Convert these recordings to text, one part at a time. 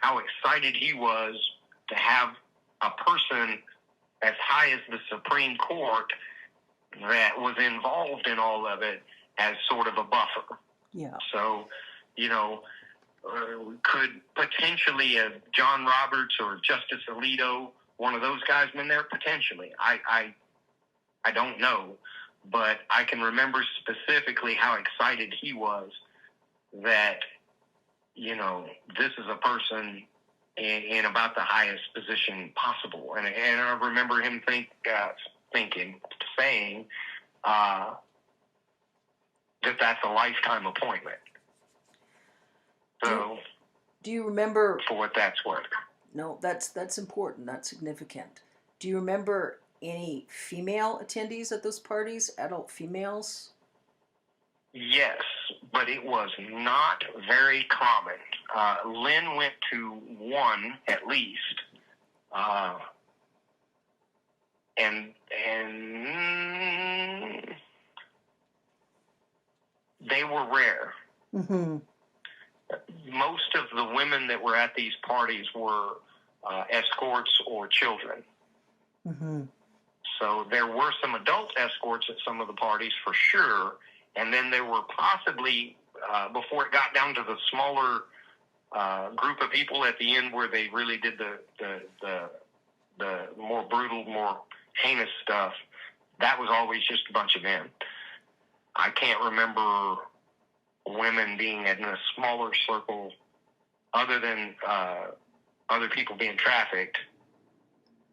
how excited he was to have a person as high as the Supreme Court that was involved in all of it as sort of a buffer. Yeah. So, could potentially John Roberts or Justice Alito, one of those guys, been there? Potentially. I don't know, but I can remember specifically how excited he was that, this is a person in about the highest position possible. And I remember him saying that that's a lifetime appointment. So, do you remember, for what that's worth? No, that's important. That's significant. Do you remember any female attendees at those parties? Adult females? Yes, but it was not very common. Lynn went to one at least, and they were rare. Mm-hmm. Most of the women that were at these parties were escorts or children. Mm-hmm. So there were some adult escorts at some of the parties for sure, and then there were possibly, before it got down to the smaller group of people at the end where they really did the more brutal, more heinous stuff, that was always just a bunch of men. I can't remember women being in a smaller circle other than other people being trafficked.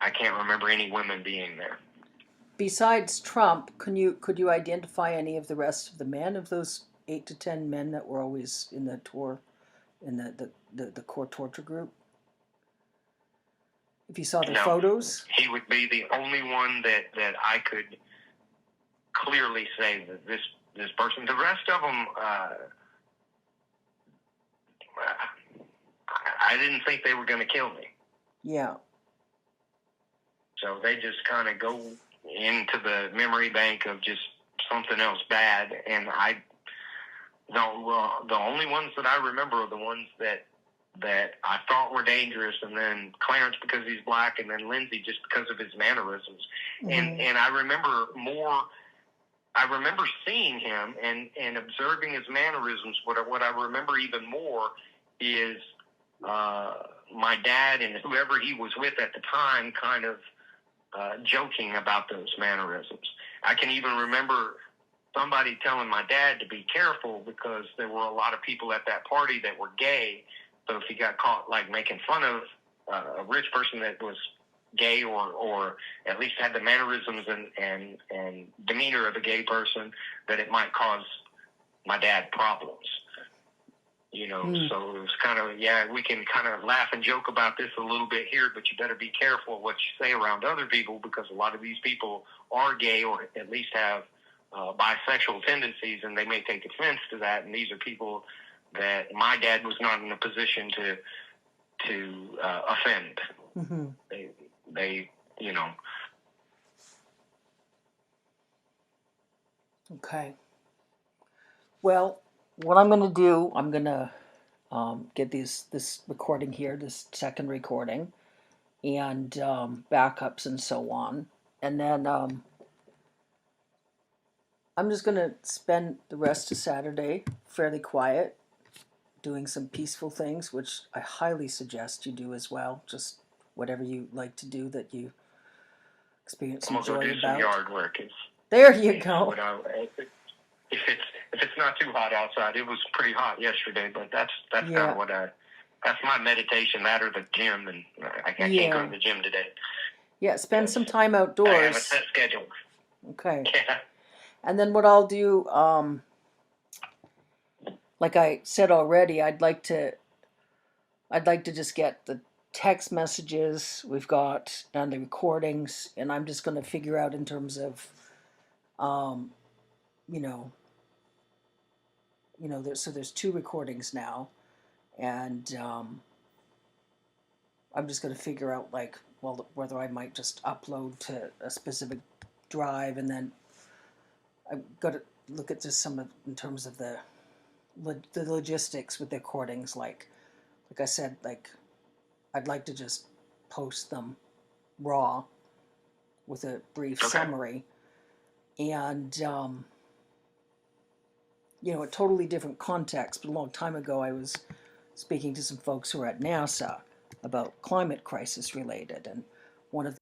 I can't remember any women being there. Besides Trump, could you identify any of the rest of the men, of those 8 to 10 men that were always in the tour, in the core torture group? If you saw their photos? He would be the only one that I could clearly say that this person. The rest of them, I didn't think they were going to kill me. Yeah. So they just kind of go into the memory bank of just something else bad, and the only ones that I remember are the ones that I thought were dangerous, and then Clarence because he's black, and then Lindsay just because of his mannerisms. Mm-hmm. And I remember seeing him and observing his mannerisms. What I remember even more is my dad and whoever he was with at the time kind of joking about those mannerisms. I can even remember somebody telling my dad to be careful because there were a lot of people at that party that were gay. So if he got caught like making fun of a rich person that was gay or at least had the mannerisms and demeanor of a gay person, that it might cause my dad problems. So it was kind of, we can kind of laugh and joke about this a little bit here, but you better be careful what you say around other people because a lot of these people are gay or at least have bisexual tendencies, and they may take offense to that. And these are people that my dad was not in a position to offend. Mm-hmm. They. Okay. Well, what I'm going to do, I'm going to get this recording here, this second recording, and backups and so on. And then I'm just going to spend the rest of Saturday fairly quiet, doing some peaceful things, which I highly suggest you do as well. Just whatever you like to do that you experience some joy about. I'm going to do some yard work. There you go. If it's not too hot outside, it was pretty hot yesterday, but that's kind of that's my meditation, that or the gym, and I can't go to the gym today. Yeah, spend some time outdoors. I have a set schedule. Okay. Yeah. And then what I'll do, like I said already, I'd like to just get the text messages we've got and the recordings, and I'm just going to figure out in terms of, there's 2 recordings now, and I'm just going to figure out whether I might just upload to a specific drive, and then I've got to look at just some of in terms of the logistics with the recordings, like I said, like I'd like to just post them raw with a brief Okay. summary. And, you know, a totally different context, but a long time ago I was speaking to some folks who are at NASA about climate crisis related, and one of